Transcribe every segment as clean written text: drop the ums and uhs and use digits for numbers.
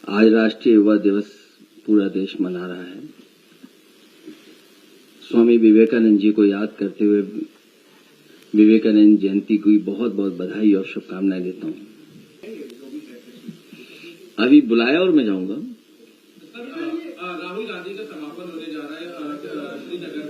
आज राष्ट्रीय युवा दिवस पूरा देश मना रहा है। स्वामी विवेकानंद जी को याद करते हुए विवेकानंद जयंती की बहुत बहुत बधाई और शुभकामनाएं देता हूं। अभी बुलाया और मैं जाऊंगा। राहुल गांधी का समापन होने जा रहा है श्रीनगर में।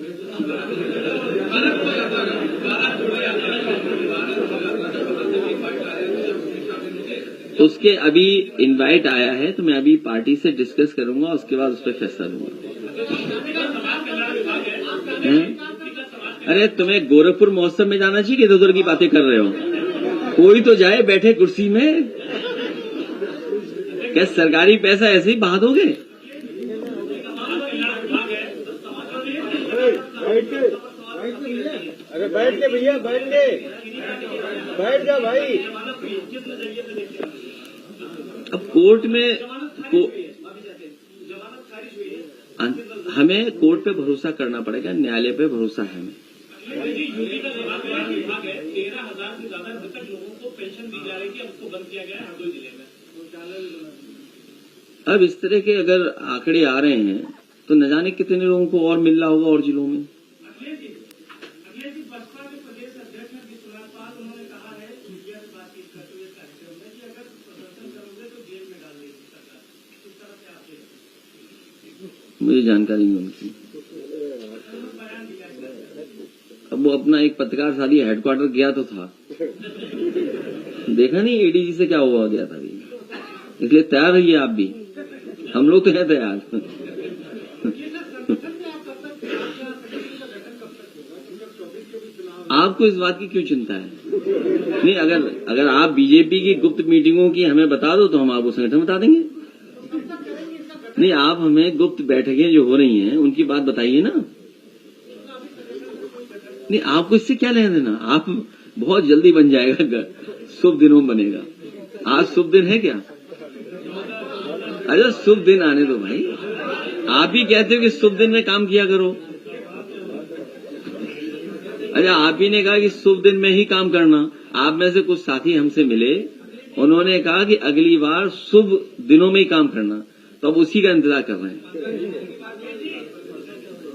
उसके अभी इनवाइट आया है, तो मैं अभी पार्टी से डिस्कस करूंगा, उसके बाद उस पर फैसला लूंगा। अरे तुम्हें गोरखपुर महोत्सव में जाना चाहिए कि इधर उधर की बातें कर रहे हो? कोई तो जाए, बैठे कुर्सी में। क्या सरकारी पैसा ऐसे ही बहा दोगे? अरे बैठ के भैया, बैठ जा भाई। अब कोर्ट में हमें कोर्ट पे भरोसा करना पड़ेगा, न्यायालय पे भरोसा है हमें। 13,000 से ज्यादा मृतक लोगों को पेंशन दी जा रही थी, अब उसको बंद किया गया है हरदोई जिले में। अब इस तरह के अगर आंकड़े आ रहे हैं तो न जाने कितने लोगों को और मिल रहा होगा और जिलों में। अखिलेश जी बसपा के प्रदेश अध्यक्ष हैं विश्वनाथ पाल, उन्होंने कहा है मीडिया से बातचीत करते हुए कार्यक्रम में कि अगर प्रदर्शन करोगे तो जेल में डाल देगी सरकार। किस तरह से आप मुझे जानकारी नहीं उनकी। अब वो अपना एक पत्रकार शादी हेडक्वार्टर गया तो था, देखा नहीं एडीजी से क्या हुआ गया था अभी। इसलिए तैयार रहिए आप भी, हम लोग तो हैं तैयार। आपको इस बात की क्यों चिंता है? नहीं, अगर आप बीजेपी की गुप्त मीटिंगों की हमें बता दो तो हम आपको संगठन बता देंगे। नहीं, आप हमें गुप्त बैठकें जो हो रही हैं उनकी बात बताइए ना। नहीं, आपको इससे क्या लेना देना? आप बहुत जल्दी बन जाएगा, शुभ दिनों में बनेगा। आज शुभ दिन है क्या? अरे शुभ दिन आने दो भाई। आप ही कहते हो कि शुभ दिन में काम किया करो। अरे आप ही ने कहा कि शुभ दिन में ही काम करना। आप में से कुछ साथी हमसे मिले, उन्होंने कहा कि अगली बार शुभ दिनों में ही काम करना, तो अब उसी का इंतजार कर रहे हैं।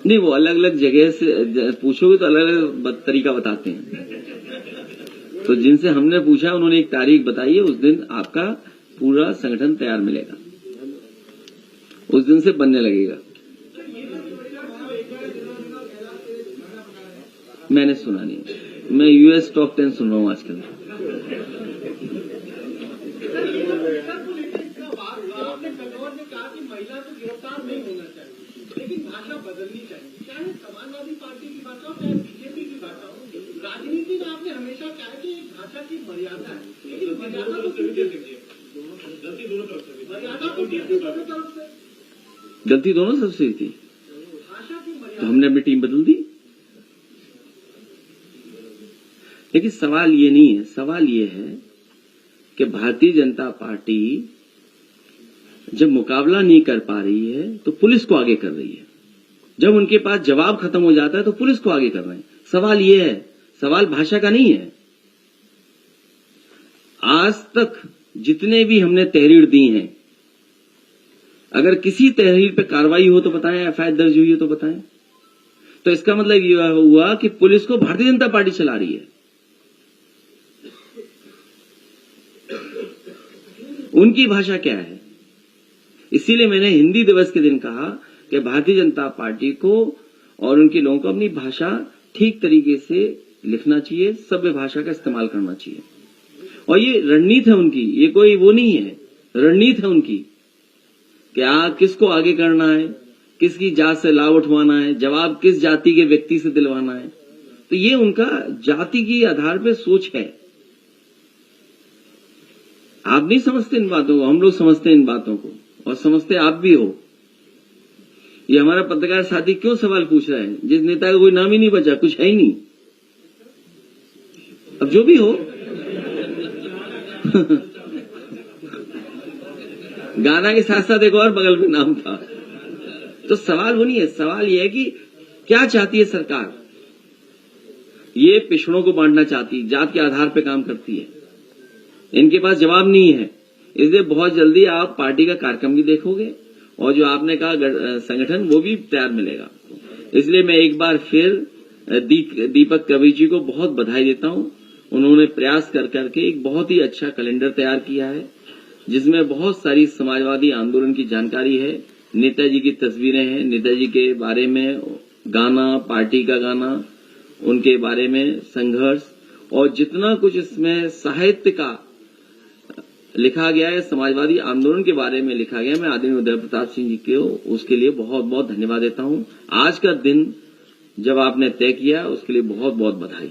नहीं, वो अलग अलग जगह से पूछोगे तो अलग अलग तरीका बताते हैं। तो जिनसे हमने पूछा उन्होंने एक तारीख बताई है, उस दिन आपका पूरा संगठन तैयार मिलेगा, उस दिन से बनने लगेगा। मैंने सुना नहीं, मैं यूएस टॉप 10 सुन रहा हूं आजकल। आपने कन्नौज में कहा कि महिला को गिरफ्तार नहीं होना चाहिए, लेकिन भाषा बदलनी चाहिए, चाहे समाजवादी पार्टी की भाषा हो चाहे बीजेपी की भाषा हो। राजनीति में आपने हमेशा कहा कि एक भाषा की मर्यादा है, लेकिन मर्यादा को गलती दोनों तरफ से थी। भाषा की मर्यादा, तो हमने अपनी टीम बदल दी। लेकिन सवाल ये नहीं है, सवाल ये है कि भारतीय जनता पार्टी जब मुकाबला नहीं कर पा रही है तो पुलिस को आगे कर रही है। जब उनके पास जवाब खत्म हो जाता है तो पुलिस को आगे कर रहे हैं। सवाल ये है, सवाल भाषा का नहीं है। आज तक जितने भी हमने तहरीर दी हैं, अगर किसी तहरीर पे कार्रवाई हो तो बताएं, एफआईआर दर्ज हुई हो तो बताएं। तो इसका मतलब यह हुआ कि पुलिस को भारतीय जनता पार्टी चला रही है। उनकी भाषा क्या है? इसीलिए मैंने हिंदी दिवस के दिन कहा कि भारतीय जनता पार्टी को और उनके लोगों को अपनी भाषा ठीक तरीके से लिखना चाहिए, सभ्य भाषा का इस्तेमाल करना चाहिए। और ये रणनीति है उनकी, ये कोई वो नहीं है, रणनीति है उनकी। क्या किसको आगे करना है, किसकी जात से लाभ उठवाना है, जवाब किस जाति के व्यक्ति से दिलवाना है। तो ये उनका जाति के आधार पर सोच है। आप नहीं समझते इन बातों को, हम लोग समझते हैं इन बातों को, और समझते आप भी हो। ये हमारा पत्रकार साथी क्यों सवाल पूछ रहा है, जिस नेता का कोई नाम ही नहीं बचा, कुछ है ही नहीं। अब जो भी हो गाना के साथ साथ एक और बगल में नाम था। तो सवाल वो नहीं है, सवाल ये है कि क्या चाहती है सरकार। ये पिछड़ों को बांटना चाहती है, जात के आधार पर काम करती है। इनके पास जवाब नहीं है। इसलिए बहुत जल्दी आप पार्टी का कार्यक्रम भी देखोगे और जो आपने कहा संगठन वो भी तैयार मिलेगा आपको। इसलिए मैं एक बार फिर दीपक कवि जी को बहुत बधाई देता हूं। उन्होंने प्रयास कर करके एक बहुत ही अच्छा कैलेंडर तैयार किया है जिसमें बहुत सारी समाजवादी आंदोलन की जानकारी है, नेताजी की तस्वीरें हैं, नेताजी के बारे में गाना, पार्टी का गाना, उनके बारे में संघर्ष और जितना कुछ इसमें साहित्य का लिखा गया है, समाजवादी आंदोलन के बारे में लिखा गया है। मैं आदरणीय उदय प्रताप सिंह जी को उसके लिए बहुत बहुत धन्यवाद देता हूं। आज का दिन जब आपने तय किया उसके लिए बहुत बहुत बधाई।